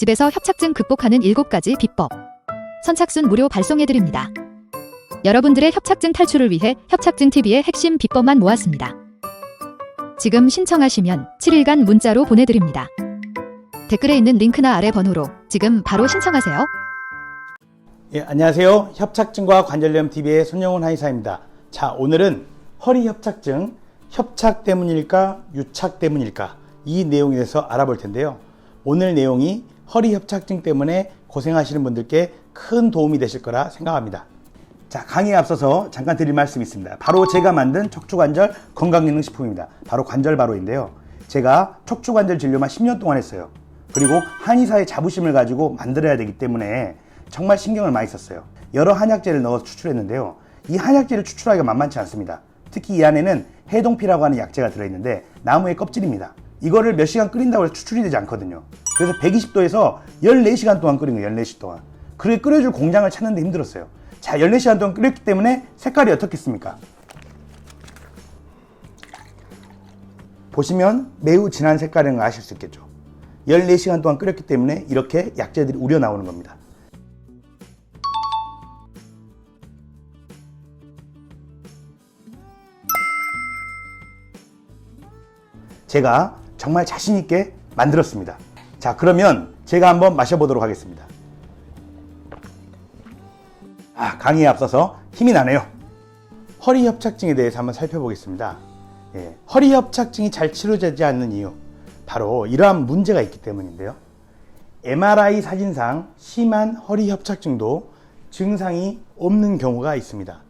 집에서 협착증 극복하는 7가지 비법. 선착순 무료 발송해드립니다. 여러분들의 협착증 탈출을 위해 협착증TV의 핵심 비법만 모았습니다. 지금 신청하시면 7일간 문자로 보내드립니다. 댓글에 있는 링크나 아래 번호로 지금 바로 신청하세요. 예, 안녕하세요. 협착증과 관절염TV의 손영훈 한의사입니다. 자, 오늘은 허리 협착증, 협착 때문일까, 유착 때문일까, 이 내용에 대해서 알아볼 텐데요. 오늘 내용이 허리 협착증 때문에 고생하시는 분들께 큰 도움이 되실 거라 생각합니다. 자, 강의에 앞서서 잠깐 드릴 말씀이 있습니다. 바로 제가 만든 척추관절 건강기능식품입니다. 바로 관절바로인데요. 제가 척추관절 진료만 10년 동안 했어요. 그리고 한의사의 자부심을 가지고 만들어야 되기 때문에 정말 신경을 많이 썼어요. 여러 한약재를 넣어서 추출했는데요. 이 한약재를 추출하기가 만만치 않습니다. 특히 이 안에는 해동피라고 하는 약재가 들어있는데 나무의 껍질입니다. 이거를 몇 시간 끓인다고 해서 추출이 되지 않거든요. 그래서 120도에서 14시간 동안 끓인 거예요. 14시간 동안. 그렇게 끓여줄 공장을 찾는데 힘들었어요. 자, 14시간 동안 끓였기 때문에 색깔이 어떻겠습니까? 보시면 매우 진한 색깔인 걸 아실 수 있겠죠. 14시간 동안 끓였기 때문에 이렇게 약재들이 우려 나오는 겁니다. 제가 정말 자신있게 만들었습니다. 자, 그러면 제가 한번 마셔보도록 하겠습니다. 강의에 앞서서 힘이 나네요. 허리 협착증에 대해서 한번 살펴보겠습니다. 허리 협착증이 잘 치료되지 않는 이유, 바로 이러한 문제가 있기 때문인데요. MRI 사진상 심한 허리 협착증도 증상이 없는 경우가 있습니다.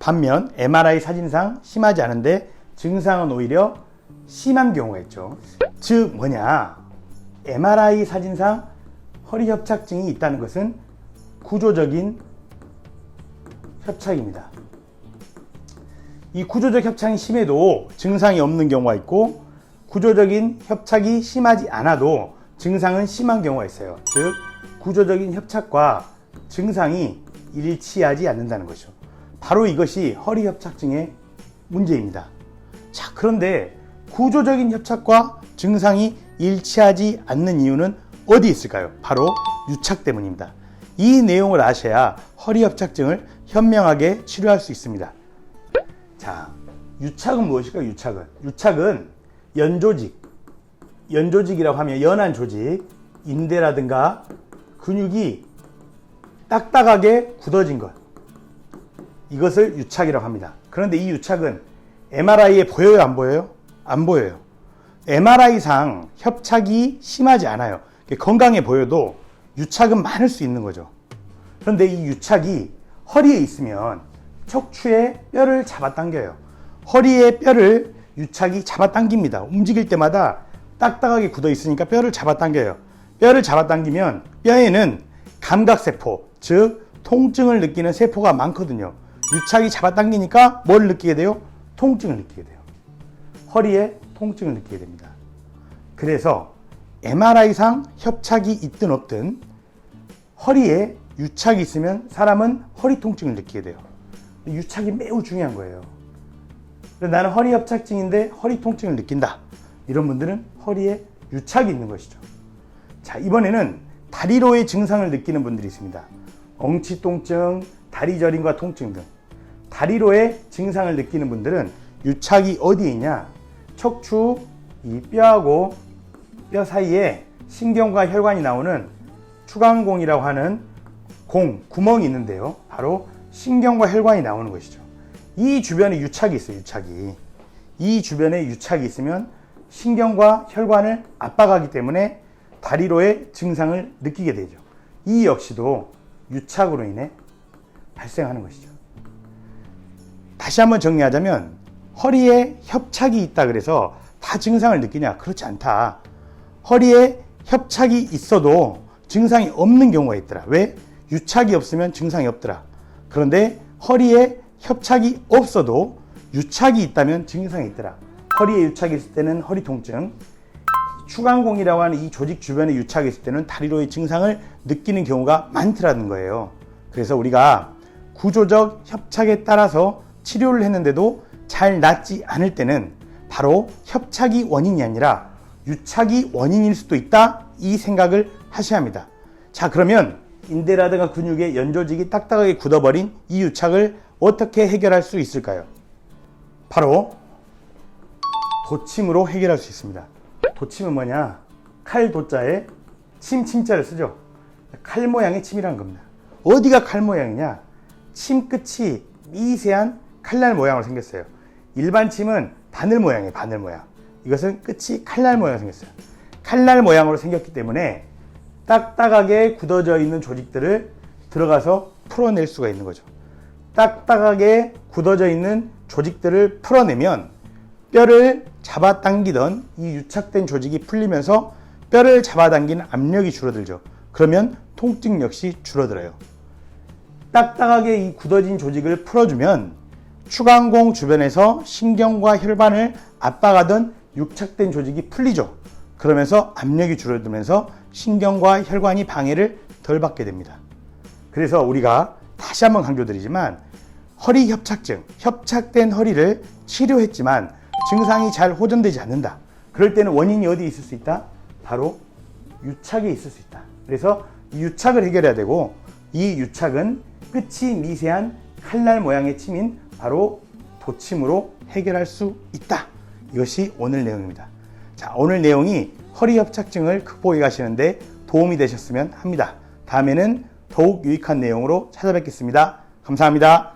반면 MRI 사진상 심하지 않은데 증상은 오히려 심한 경우가 있죠. 즉 뭐냐, MRI 사진상 허리 협착증이 있다는 것은 구조적인 협착입니다. 이 구조적 협착이 심해도 증상이 없는 경우가 있고, 구조적인 협착이 심하지 않아도 증상은 심한 경우가 있어요. 즉 구조적인 협착과 증상이 일치하지 않는다는 것이죠. 바로 이것이 허리 협착증의 문제입니다. 자, 그런데 구조적인 협착과 증상이 일치하지 않는 이유는 어디 있을까요? 바로 유착 때문입니다. 이 내용을 아셔야 허리 협착증을 현명하게 치료할 수 있습니다. 자, 유착은 무엇일까요? 유착은 연조직이라고 하면 연한 조직, 인대라든가 근육이 딱딱하게 굳어진 것, 이것을 유착이라고 합니다. 그런데 이 유착은 MRI에 보여요? 안 보여요? 안 보여요. MRI상 협착이 심하지 않아요. 건강해 보여도 유착은 많을 수 있는 거죠. 그런데 이 유착이 허리에 있으면 척추의 뼈를 잡아당겨요. 허리의 뼈를 유착이 잡아당깁니다. 움직일 때마다 딱딱하게 굳어 있으니까 뼈를 잡아당겨요. 뼈를 잡아당기면 뼈에는 감각세포, 즉 통증을 느끼는 세포가 많거든요. 유착이 잡아당기니까 뭘 느끼게 돼요? 통증을 느끼게 돼요. 허리에 통증을 느끼게 됩니다. 그래서 MRI상 협착이 있든 없든 허리에 유착이 있으면 사람은 허리 통증을 느끼게 돼요. 유착이 매우 중요한 거예요. 나는 허리 협착증인데 허리 통증을 느낀다, 이런 분들은 허리에 유착이 있는 것이죠. 자, 이번에는 다리로의 증상을 느끼는 분들이 있습니다. 엉치 통증, 다리 저림과 통증 등 다리로의 증상을 느끼는 분들은 유착이 어디에 있냐, 척추 이 뼈하고 뼈 사이에 신경과 혈관이 나오는 추간공이라고 하는 구멍이 있는데요. 바로 신경과 혈관이 나오는 것이죠. 이 주변에 유착이 있어요. 이 주변에 유착이 있으면 신경과 혈관을 압박하기 때문에 다리로의 증상을 느끼게 되죠. 이 역시도 유착으로 인해 발생하는 것이죠. 다시 한번 정리하자면, 허리에 협착이 있다 그래서 다 증상을 느끼냐? 그렇지 않다. 허리에 협착이 있어도 증상이 없는 경우가 있더라. 왜? 유착이 없으면 증상이 없더라. 그런데 허리에 협착이 없어도 유착이 있다면 증상이 있더라. 허리에 유착이 있을 때는 허리 통증, 추간공이라고 하는 이 조직 주변에 유착이 있을 때는 다리로의 증상을 느끼는 경우가 많더라는 거예요. 그래서 우리가 구조적 협착에 따라서 치료를 했는데도 잘 낫지 않을 때는 바로 협착이 원인이 아니라 유착이 원인일 수도 있다, 이 생각을 하셔야 합니다. 자, 그러면 인대라든가 근육의 연조직이 딱딱하게 굳어버린 이 유착을 어떻게 해결할 수 있을까요? 바로 도침으로 해결할 수 있습니다. 도침은 뭐냐? 칼 도자에 침자를 쓰죠. 칼 모양의 침이라는 겁니다. 어디가 칼 모양이냐? 침 끝이 미세한 칼날 모양으로 생겼어요. 일반 침은 바늘 모양이에요. 바늘 모양. 이것은 끝이 칼날 모양으로 생겼어요. 칼날 모양으로 생겼기 때문에 딱딱하게 굳어져 있는 조직들을 들어가서 풀어낼 수가 있는 거죠. 딱딱하게 굳어져 있는 조직들을 풀어내면 뼈를 잡아당기던 이 유착된 조직이 풀리면서 뼈를 잡아당기는 압력이 줄어들죠. 그러면 통증 역시 줄어들어요. 딱딱하게 이 굳어진 조직을 풀어주면 추간공 주변에서 신경과 혈관을 압박하던 유착된 조직이 풀리죠. 그러면서 압력이 줄어들면서 신경과 혈관이 방해를 덜 받게 됩니다. 그래서 우리가 다시 한번 강조드리지만 허리 협착증, 협착된 허리를 치료했지만 증상이 잘 호전되지 않는다. 그럴 때는 원인이 어디에 있을 수 있다? 바로 유착에 있을 수 있다. 그래서 이 유착을 해결해야 되고, 이 유착은 끝이 미세한 칼날 모양의 침인 바로 도침으로 해결할 수 있다. 이것이 오늘 내용입니다. 자, 오늘 내용이 허리 협착증을 극복해 가시는데 도움이 되셨으면 합니다. 다음에는 더욱 유익한 내용으로 찾아뵙겠습니다. 감사합니다.